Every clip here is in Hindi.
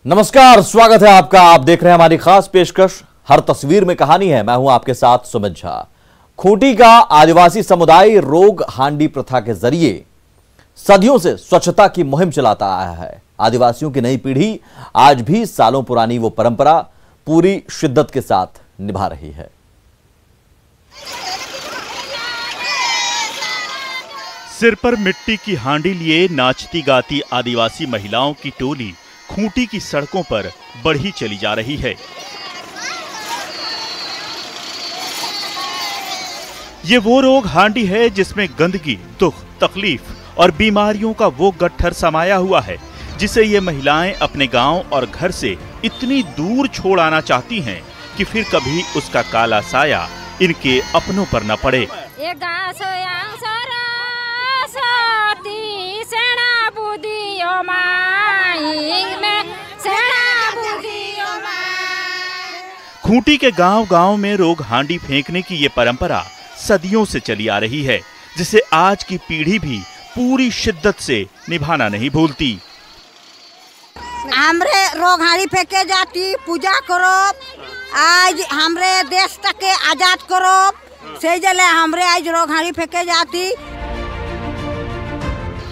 नमस्कार, स्वागत है आपका। आप देख रहे हैं हमारी खास पेशकश हर तस्वीर में कहानी है। मैं हूं आपके साथ सुमित झा। खूंटी का आदिवासी समुदाय रोग हांडी प्रथा के जरिए सदियों से स्वच्छता की मुहिम चलाता आया है। आदिवासियों की नई पीढ़ी आज भी सालों पुरानी वो परंपरा पूरी शिद्दत के साथ निभा रही है। सिर पर मिट्टी की हांडी लिए नाचती गाती आदिवासी महिलाओं की टोली खूंटी की सड़कों पर बढ़ी चली जा रही है। ये वो रोग हांडी है जिसमें गंदगी, दुख, तकलीफ और बीमारियों का वो गट्ठर समाया हुआ है जिसे ये महिलाएं अपने गांव और घर से इतनी दूर छोड़ आना चाहती हैं कि फिर कभी उसका काला साया इनके अपनों पर न पड़े। खूंटी के गांव-गांव में रोग हांडी फेंकने की ये परंपरा सदियों से चली आ रही है, जिसे आज की पीढ़ी भी पूरी शिद्दत से निभाना नहीं भूलती। हमरे रोग हांडी फेंके जाती, पूजा करो, आज हमरे देश तक के आजाद करो, से जले हमरे आज रोग हांडी फेंके जाती।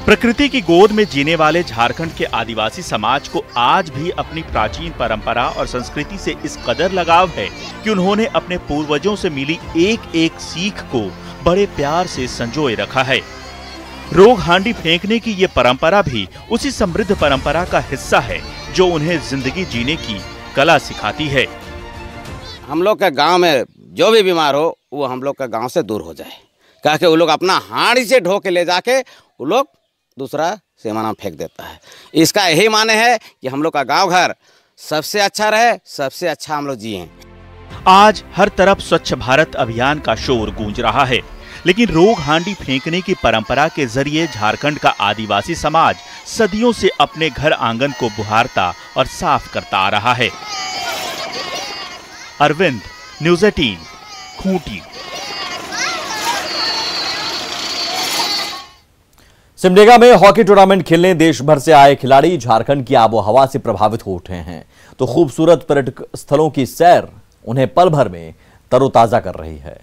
प्रकृति की गोद में जीने वाले झारखंड के आदिवासी समाज को आज भी अपनी प्राचीन परंपरा और संस्कृति से इस कदर लगाव है कि उन्होंने अपने पूर्वजों से मिली एक एक सीख को बड़े प्यार से संजोए रखा है। रोग हांडी फेंकने की ये परंपरा भी उसी समृद्ध परंपरा का हिस्सा है जो उन्हें जिंदगी जीने की कला सिखाती है। हम लोग के गांव में जो भी बीमार हो वो हम लोग के गांव से दूर हो जाए, कह के वो लोग अपना हांडी से ढो के ले जाके वो लोग दूसरा सेमाना फेंक देता है। इसका यही माने है कि हम लोग का गांव घर सबसे अच्छा रहे, सबसे अच्छा हम लोग जिए। आज हर तरफ स्वच्छ भारत अभियान का शोर गूंज रहा है, लेकिन रोग हांडी फेंकने की परंपरा के जरिए झारखंड का आदिवासी समाज सदियों से अपने घर आंगन को बुहारता और साफ करता आ रहा है। अरविंद, न्यूज़ 18, खूंटी। सिमडेगा में हॉकी टूर्नामेंट खेलने देश भर से आए खिलाड़ी झारखंड की आबोहवा से प्रभावित हो उठे हैं, तो खूबसूरत पर्यटक स्थलों की सैर उन्हें पल भर में तरोताजा कर रही है।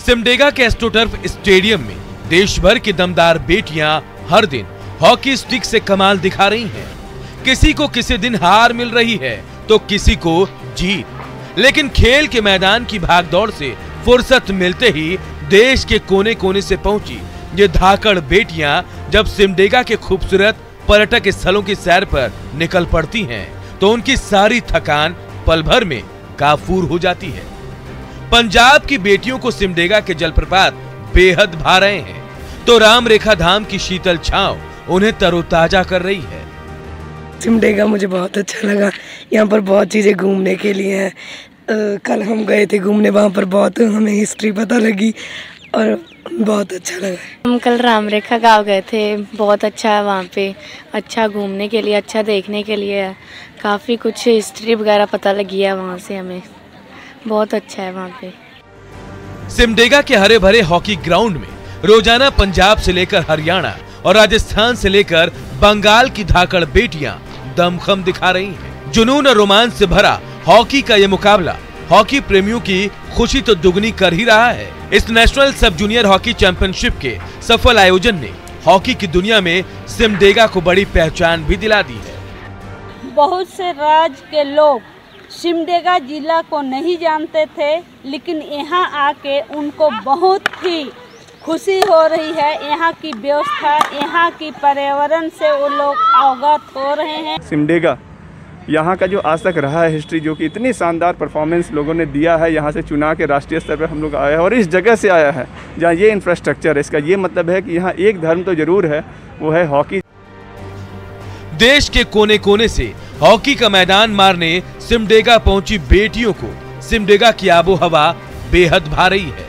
सिमडेगा के एस्ट्रोटर्फ स्टेडियम में देश भर की दमदार बेटियां हर दिन हॉकी स्टिक से कमाल दिखा रही हैं। किसी को किसी दिन हार मिल रही है तो किसी को जीत, लेकिन खेल के मैदान की भागदौड़ से फुर्सत मिलते ही देश के कोने कोने से पहुंची ये धाकड़ बेटियां जब सिमडेगा के खूबसूरत पर्यटक स्थलों की सैर पर निकल पड़ती हैं तो उनकी सारी थकान पल भर में काफूर हो जाती है। पंजाब की बेटियों को सिमडेगा के जलप्रपात बेहद भा रहे हैं, तो राम रेखा धाम की शीतल छांव उन्हें तरोताजा कर रही है। सिमडेगा मुझे बहुत अच्छा लगा, यहाँ पर बहुत चीजें घूमने के लिए हैं। कल हम गए थे घूमने, वहाँ पर बहुत हमें हिस्ट्री पता लगी और बहुत अच्छा लगा। हम कल राम रेखा गाँव गए थे, बहुत अच्छा है वहाँ पे, अच्छा घूमने के लिए, अच्छा देखने के लिए है, काफ़ी कुछ हिस्ट्री वगैरह पता लगी है वहाँ से हमें, बहुत अच्छा है वहाँ पे। सिमडेगा के हरे भरे हॉकी ग्राउंड में रोजाना पंजाब से लेकर हरियाणा और राजस्थान से लेकर बंगाल की धाकड़ बेटियां दमखम दिखा रही हैं। जुनून और रोमांच से भरा हॉकी का ये मुकाबला हॉकी प्रेमियों की खुशी तो दुगनी कर ही रहा है। इस नेशनल सब जूनियर हॉकी चैंपियनशिप के सफल आयोजन ने हॉकी की दुनिया में सिमडेगा को बड़ी पहचान भी दिला दी है। बहुत से राज्य के लोग सिमडेगा जिला को नहीं जानते थे, लेकिन यहाँ आके उनको बहुत ही खुशी हो रही है। यहाँ की व्यवस्था, यहाँ की पर्यावरण से वो लोग अवगत हो रहे हैं। सिमडेगा यहाँ का जो आज तक रहा है हिस्ट्री, जो कि इतनी शानदार परफॉर्मेंस लोगों ने दिया है, यहाँ से चुना के राष्ट्रीय स्तर पर हम लोग आया है और इस जगह से आया है जहाँ ये इंफ्रास्ट्रक्चर है। इसका ये मतलब है कि यहाँ एक धर्म तो जरूर है, वो है हॉकी। देश के कोने कोने से हॉकी का मैदान मारने सिमडेगा पहुंची बेटियों को सिमडेगा की आबोहवा बेहद भा रही है,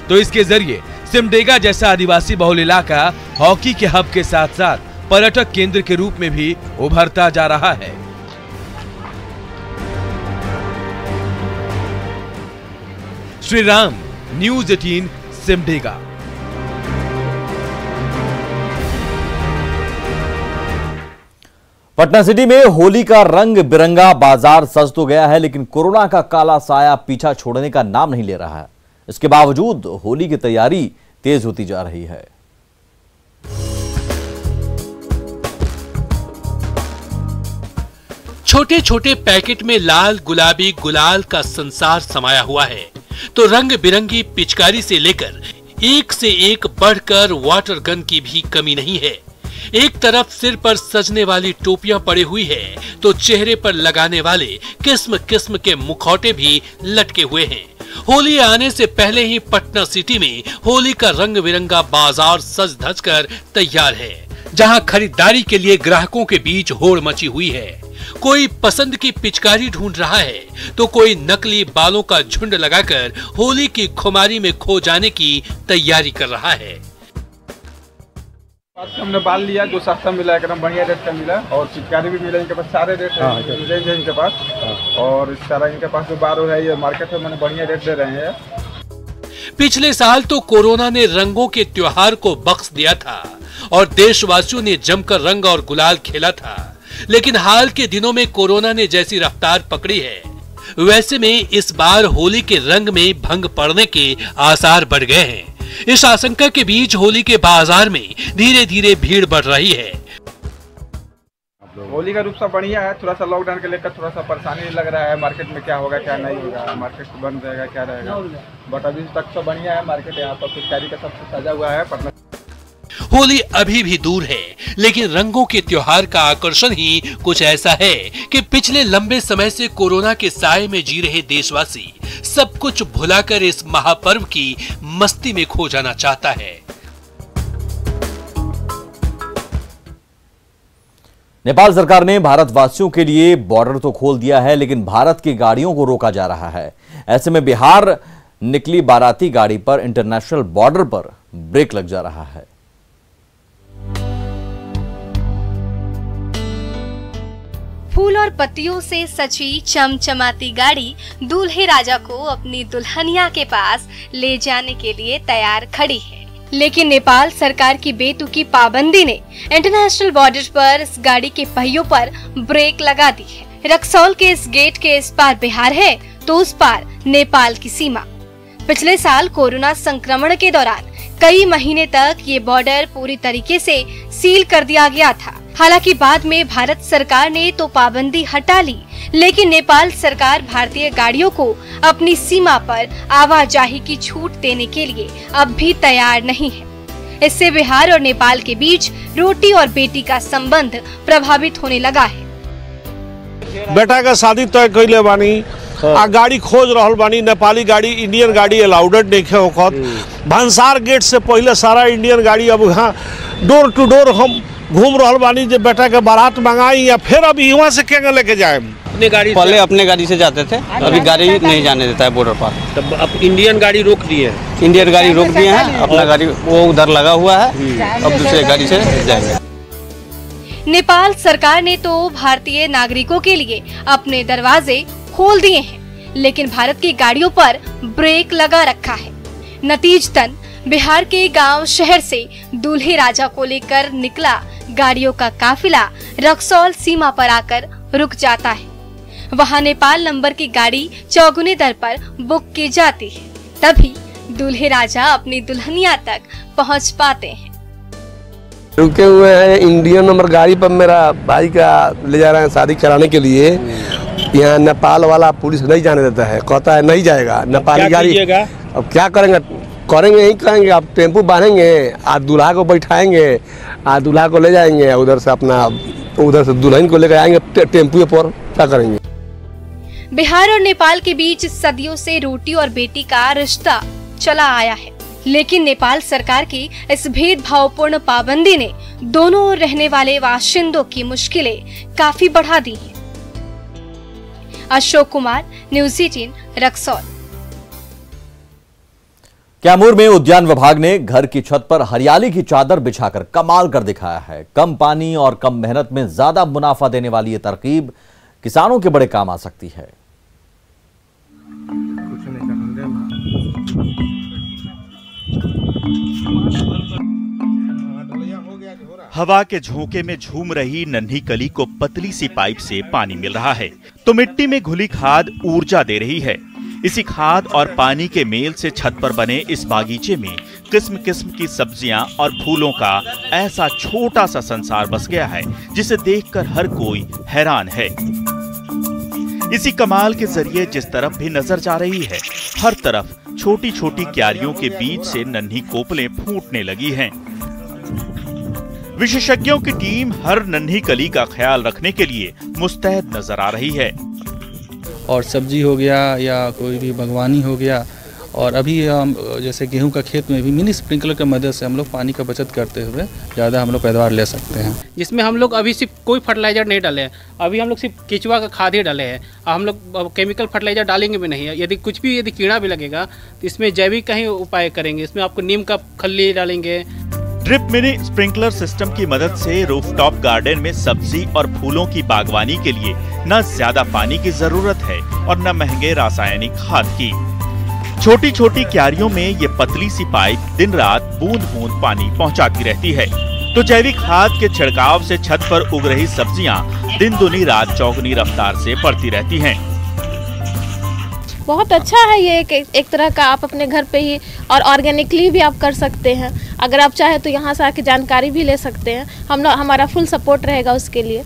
तो इसके जरिए सिमडेगा जैसा आदिवासी बहुल इलाका हॉकी के हब के साथ साथ पर्यटक केंद्र के रूप में भी उभरता जा रहा है। श्री राम, न्यूज़ 18, सिमडेगा। पटना सिटी में होली का रंग बिरंगा बाजार सज तो गया है, लेकिन कोरोना का काला साया पीछा छोड़ने का नाम नहीं ले रहा है। इसके बावजूद होली की तैयारी तेज होती जा रही है। छोटे छोटे पैकेट में लाल गुलाबी गुलाल का संसार समाया हुआ है, तो रंग बिरंगी पिचकारी से लेकर एक से एक बढ़कर वाटर गन की भी कमी नहीं है। एक तरफ सिर पर सजने वाली टोपियां पड़ी हुई है, तो चेहरे पर लगाने वाले किस्म किस्म के मुखौटे भी लटके हुए हैं। होली आने से पहले ही पटना सिटी में होली का रंग बिरंगा बाजार सज धज कर तैयार है, जहां खरीदारी के लिए ग्राहकों के बीच होड़ मची हुई है। कोई पसंद की पिचकारी ढूंढ रहा है, तो कोई नकली बालों का झुंड लगाकर होली की खुमारी में खो जाने की तैयारी कर रहा है। हमने बाल लिया जो सस्ता मिला, एकदम बढ़िया रेट का मिला, और पिचकारी भी मिला। इनके पास सारे रेट रेंज है इनके पास, और सारा इनके पास जो बार है ये मार्केट में मैंने बढ़िया रेट दे रहे हैं। पिछले साल तो कोरोना ने रंगों के त्योहार को बख्श दिया था और देशवासियों ने जमकर रंग और गुलाल खेला था, लेकिन हाल के दिनों में कोरोना ने जैसी रफ्तार पकड़ी है, वैसे में इस बार होली के रंग में भंग पड़ने के आसार बढ़ गए हैं। इस आशंका के बीच होली के बाजार में धीरे धीरे भीड़ बढ़ रही है। होली का रूप सब बढ़िया है, थोड़ा सा लॉकडाउन के लेकर थोड़ा सा परेशानी लग रहा है, मार्केट में क्या होगा क्या नहीं होगा, मार्केट बंद रहेगा क्या रहेगा, बट अभी तक तो बढ़िया है मार्केट। यहाँ पर पिचकारी का सबसे सजा हुआ है पटना। होली अभी भी दूर है, लेकिन रंगों के त्योहार का आकर्षण ही कुछ ऐसा है कि पिछले लंबे समय से कोरोना के साए में जी रहे देशवासी सब कुछ भुलाकर इस महापर्व की मस्ती में खो जाना चाहता है। नेपाल सरकार ने भारतवासियों के लिए बॉर्डर तो खोल दिया है, लेकिन भारत की गाड़ियों को रोका जा रहा है। ऐसे में बिहार निकली बाराती गाड़ी पर इंटरनेशनल बॉर्डर पर ब्रेक लग जा रहा है। फूल और पत्तियों से सजी चमचमाती गाड़ी दूल्हे राजा को अपनी दुल्हनिया के पास ले जाने के लिए तैयार खड़ी है, लेकिन नेपाल सरकार की बेतुकी पाबंदी ने इंटरनेशनल बॉर्डर पर इस गाड़ी के पहियों पर ब्रेक लगा दी है। रक्सौल के इस गेट के इस पार बिहार है, तो उस पार नेपाल की सीमा। पिछले साल कोरोना संक्रमण के दौरान कई महीने तक ये बॉर्डर पूरी तरीके से सील कर दिया गया था। हालांकि बाद में भारत सरकार ने तो पाबंदी हटा ली, लेकिन नेपाल सरकार भारतीय गाड़ियों को अपनी सीमा पर आवाजाही की छूट देने के लिए अब भी तैयार नहीं है। इससे बिहार और नेपाल के बीच रोटी और बेटी का संबंध प्रभावित होने लगा है। बेटा का शादी तय कैले बानी, आ गाड़ी खोज रहल बानी, नेपाली गाड़ी इंडियन गाड़ी अलाउडेड नहीं होखत। भंसार गेट से पहले सारा इंडियन गाड़ी अब यहाँ डोर टू डोर हम घूम रहल बानी, जो बेटा के बारात मंगाई या फिर अभी यहाँ से क्या लेके जाए। अपने गाड़ी पहले अपने गाड़ी से जाते थे, अभी गाड़ी नहीं जाने देता है बॉर्डर पर। तब अब इंडियन गाड़ी रोक दिए, इंडियन गाड़ी रोक दिए हैं, अपना गाड़ी वो उधर लगा हुआ है, अब दूसरे गाड़ी से जाएंगे। नेपाल सरकार ने तो भारतीय नागरिकों के लिए अपने दरवाजे खोल दिए हैं, लेकिन भारत की गाड़ियों पर ब्रेक लगा रखा है। नतीजतन बिहार के गांव शहर से दूल्हे राजा को लेकर निकला गाड़ियों का काफिला रक्सौल सीमा पर आकर रुक जाता है। वहां नेपाल नंबर की गाड़ी चौगुने दर पर बुक की जाती है, तभी दूल्हे राजा अपनी दुल्हनिया तक पहुंच पाते हैं। रुके हुए हैं इंडियन नंबर गाड़ी पर, मेरा भाई का ले जा रहे हैं शादी कराने के लिए। यहाँ नेपाल वाला पुलिस नहीं जाने देता है, कहता है नहीं जाएगा नेपाली गाड़ी। अब क्या करेंगे, करेंगे ही करेंगे। आप टेम्पू बांधेंगे, आज दूल्हा को बैठाएंगे, आज दूल्हा को ले जाएंगे, उधर से अपना उधर से दुल्हन को लेकर आएंगे टेम्पू पर, क्या करेंगे। बिहार और नेपाल के बीच सदियों से रोटी और बेटी का रिश्ता चला आया है, लेकिन नेपाल सरकार की इस भेदभावपूर्ण पाबंदी ने दोनों ओर रहने वाले बाशिंदों की मुश्किलें काफी बढ़ा दी हैं। अशोक कुमार, न्यूज़ 18, रक्सौल। कैमूर में उद्यान विभाग ने घर की छत पर हरियाली की चादर बिछाकर कमाल कर दिखाया है। कम पानी और कम मेहनत में ज्यादा मुनाफा देने वाली ये तरकीब किसानों के बड़े काम आ सकती है। हवा के झोंके में झूम रही नन्ही कली को पतली सी पाइप से पानी मिल रहा है तो मिट्टी में घुली खाद ऊर्जा दे रही है। इसी खाद और पानी के मेल से छत पर बने इस बागीचे में किस्म किस्म की सब्जियां और फूलों का ऐसा छोटा सा संसार बस गया है जिसे देखकर हर कोई हैरान है। इसी कमाल के जरिए जिस तरफ भी नजर जा रही है, हर तरफ छोटी छोटी क्यारियों के बीच से नन्ही कोपलें फूटने लगी हैं। विशेषज्ञों की टीम हर नन्ही कली का ख्याल रखने के लिए मुस्तैद नजर आ रही है। और सब्जी हो गया या कोई भी बागवानी हो गया, और अभी हम जैसे गेहूं का खेत में भी मिनी स्प्रिंकलर की मदद से हम लोग पानी का बचत करते हुए ज़्यादा हम लोग पैदावार ले सकते हैं। जिसमें हम लोग अभी सिर्फ कोई फर्टिलाइजर नहीं डाले हैं, अभी हम लोग सिर्फ केचुआ का खाद ही डाले हैं। हम लोग केमिकल फर्टिलाइजर डालेंगे भी नहीं है। यदि कुछ भी कीड़ा भी लगेगा तो इसमें जैविक का ही उपाय करेंगे। इसमें आपको नीम का खल्ली डालेंगे। ड्रिप मिनी स्प्रिंकलर सिस्टम की मदद से रूफटॉप गार्डन में सब्जी और फूलों की बागवानी के लिए न ज्यादा पानी की जरूरत है और न महंगे रासायनिक खाद की। छोटी छोटी क्यारियों में ये पतली सी पाइप दिन रात बूंद बूंद पानी पहुंचाती रहती है तो जैविक खाद के छिड़काव से छत पर उग रही सब्जियां दिन दुनी रात चौगुनी रफ्तार से बढ़ती रहती हैं। बहुत अच्छा है ये एक तरह का, आप अपने घर पे ही और ऑर्गेनिकली भी आप कर सकते हैं। अगर आप चाहे तो यहाँ से आके जानकारी भी ले सकते हैं। हमारा फुल सपोर्ट रहेगा उसके लिए।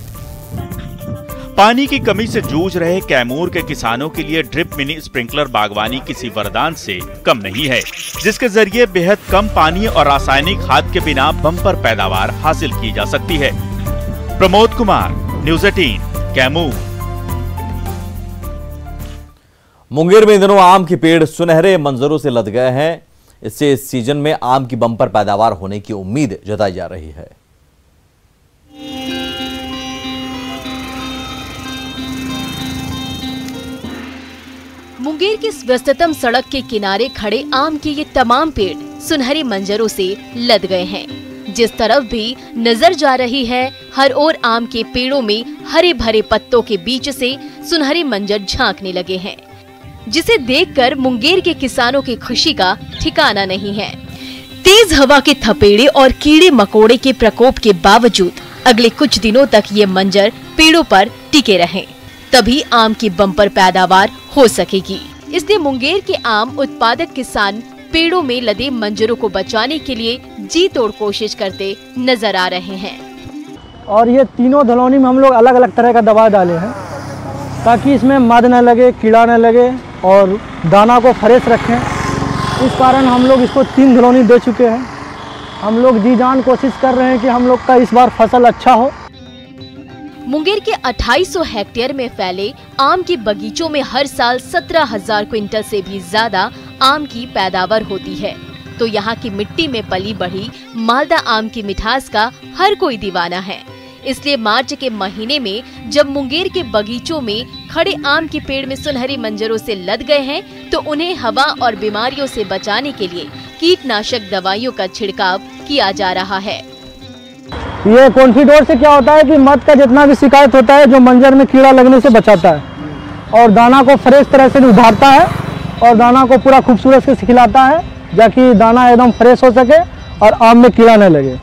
पानी की कमी से जूझ रहे कैमूर के किसानों के लिए ड्रिप मिनी स्प्रिंकलर बागवानी किसी वरदान से कम नहीं है, जिसके जरिए बेहद कम पानी और रासायनिक खाद के बिना बम्पर पैदावार हासिल की जा सकती है। प्रमोद कुमार, न्यूज़ 18, कैमूर। मुंगेर में इन दिनों आम के पेड़ सुनहरे मंजरों से लद गए हैं। इससे इस सीजन में आम की बम्पर पैदावार होने की उम्मीद जताई जा रही है। मुंगेर की व्यस्ततम सड़क के किनारे खड़े आम के ये तमाम पेड़ सुनहरे मंजरों से लद गए हैं। जिस तरफ भी नजर जा रही है, हर ओर आम के पेड़ों में हरे भरे पत्तों के बीच से सुनहरे मंजर झांकने लगे हैं, जिसे देखकर मुंगेर के किसानों की खुशी का ठिकाना नहीं है। तेज हवा के थपेड़े और कीड़े मकोड़े के प्रकोप के बावजूद अगले कुछ दिनों तक ये मंजर पेड़ों पर टिके रहें, तभी आम की बम्पर पैदावार हो सकेगी। इसलिए मुंगेर के आम उत्पादक किसान पेड़ों में लदे मंजरों को बचाने के लिए जी तोड़ कोशिश करते नजर आ रहे हैं। और ये तीनों धलौनी में हम लोग अलग अलग तरह का दवा डाले हैं ताकि इसमें मद न लगे, कीड़ा न लगे और दाना को फ्रेश रखें। इस कारण हम लोग इसको 3 धलौनी दे चुके हैं। हम लोग जी जान कोशिश कर रहे हैं कि हम लोग का इस बार फसल अच्छा हो। मुंगेर के 2800 हेक्टेयर में फैले आम के बगीचों में हर साल 17,000 क्विंटल से भी ज्यादा आम की पैदावार होती है, तो यहाँ की मिट्टी में पली बढ़ी मालदा आम की मिठास का हर कोई दीवाना है। इसलिए मार्च के महीने में जब मुंगेर के बगीचों में खड़े आम के पेड़ में सुनहरी मंजरों से लद गए हैं, तो उन्हें हवा और बीमारियों से बचाने के लिए कीटनाशक दवाइयों का छिड़काव किया जा रहा है। ये कॉन्फिडोर से क्या होता है कि मध का जितना भी शिकायत होता है, जो मंजर में कीड़ा लगने से बचाता है और दाना को फ्रेश तरह से उभारता है और दाना को पूरा खूबसूरत से खिलाता है, ताकि दाना एकदम फ्रेश हो सके और आम में कीड़ा न लगे।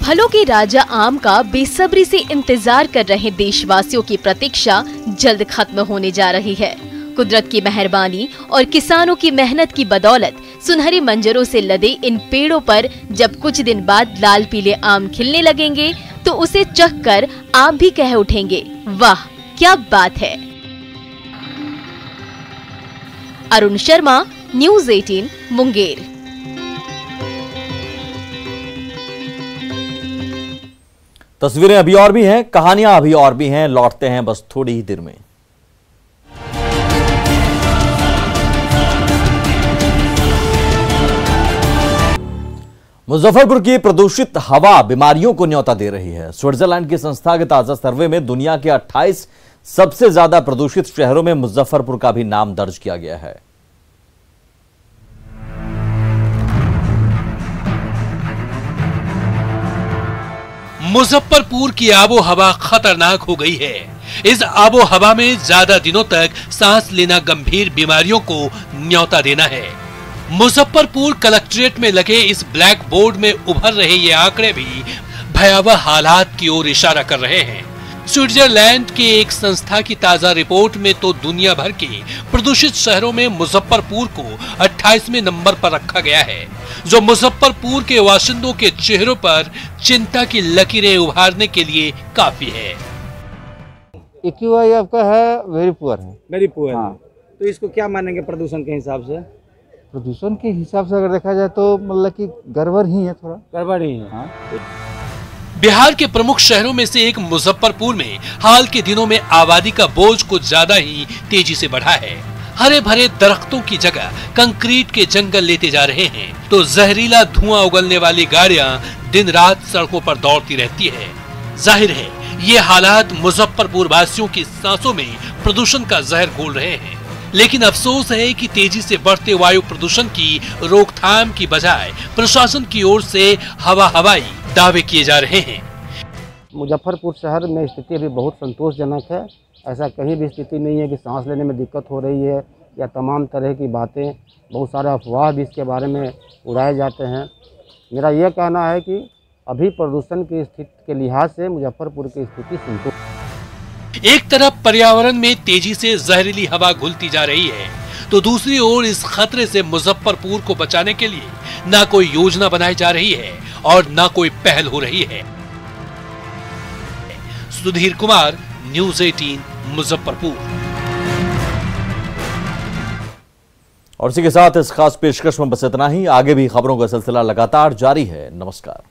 फलों के राजा आम का बेसब्री से इंतजार कर रहे देशवासियों की प्रतीक्षा जल्द खत्म होने जा रही है। कुदरत की मेहरबानी और किसानों की मेहनत की बदौलत सुनहरी मंजरों से लदे इन पेड़ों पर जब कुछ दिन बाद लाल पीले आम खिलने लगेंगे, तो उसे चख कर आप भी कह उठेंगे, वाह क्या बात है। अरुण शर्मा, न्यूज़ 18, मुंगेर। तस्वीरें अभी और भी हैं, कहानियां अभी और भी हैं, लौटते हैं बस थोड़ी ही देर में। मुजफ्फरपुर की प्रदूषित हवा बीमारियों को न्योता दे रही है। स्विट्जरलैंड की संस्था के ताजा सर्वे में दुनिया के 28 सबसे ज्यादा प्रदूषित शहरों में मुजफ्फरपुर का भी नाम दर्ज किया गया है। मुजफ्फरपुर की आबो हवा खतरनाक हो गई है। इस आबो हवा में ज्यादा दिनों तक सांस लेना गंभीर बीमारियों को न्योता देना है। मुजफ्फरपुर कलेक्ट्रेट में लगे इस ब्लैक बोर्ड में उभर रहे ये आंकड़े भी भयावह हालात की ओर इशारा कर रहे हैं। स्विट्जरलैंड के एक संस्था की ताजा रिपोर्ट में तो दुनिया भर के प्रदूषित शहरों में मुजफ्फरपुर को 28वें नंबर पर रखा गया है, जो मुजफ्फरपुर के बाशिंदों के चेहरों पर चिंता की लकीरें उभारने के लिए काफी है। एक्यूआई आपका है वेरी पुअर है, वेरी पुअर। हाँ। तो इसको क्या मानेंगे प्रदूषण के हिसाब से? प्रदूषण के हिसाब से अगर देखा जाए तो मतलब कि गड़बड़ ही है, थोड़ा गड़बड़ ही है। हाँ। बिहार के प्रमुख शहरों में से एक मुजफ्फरपुर में हाल के दिनों में आबादी का बोझ कुछ ज्यादा ही तेजी से बढ़ा है। हरे भरे दरख्तों की जगह कंक्रीट के जंगल लेते जा रहे हैं, तो जहरीला धुआं उगलने वाली गाड़ियां दिन रात सड़कों पर दौड़ती रहती है। जाहिर है ये हालात मुजफ्फरपुर वासियों की सांसों में प्रदूषण का जहर घोल रहे हैं। लेकिन अफसोस है कि तेजी से बढ़ते वायु प्रदूषण की रोकथाम की बजाय प्रशासन की ओर से हवाई दावे किए जा रहे हैं। मुजफ्फरपुर शहर में स्थिति अभी बहुत संतोषजनक है। ऐसा कहीं भी स्थिति नहीं है कि सांस लेने में दिक्कत हो रही है या तमाम तरह की बातें, बहुत सारे अफवाह भी इसके बारे में उड़ाए जाते हैं। मेरा यह कहना है कि अभी प्रदूषण की स्थिति के लिहाज से मुजफ्फरपुर की स्थिति संतोष। एक तरफ पर्यावरण में तेजी से जहरीली हवा घुलती जा रही है, तो दूसरी ओर इस खतरे से मुजफ्फरपुर को बचाने के लिए ना कोई योजना बनाई जा रही है और ना कोई पहल हो रही है। सुधीर कुमार, न्यूज़ 18 मुजफ्फरपुर। और इसी के साथ इस खास पेशकश में बस इतना ही। आगे भी खबरों का सिलसिला लगातार जारी है। नमस्कार।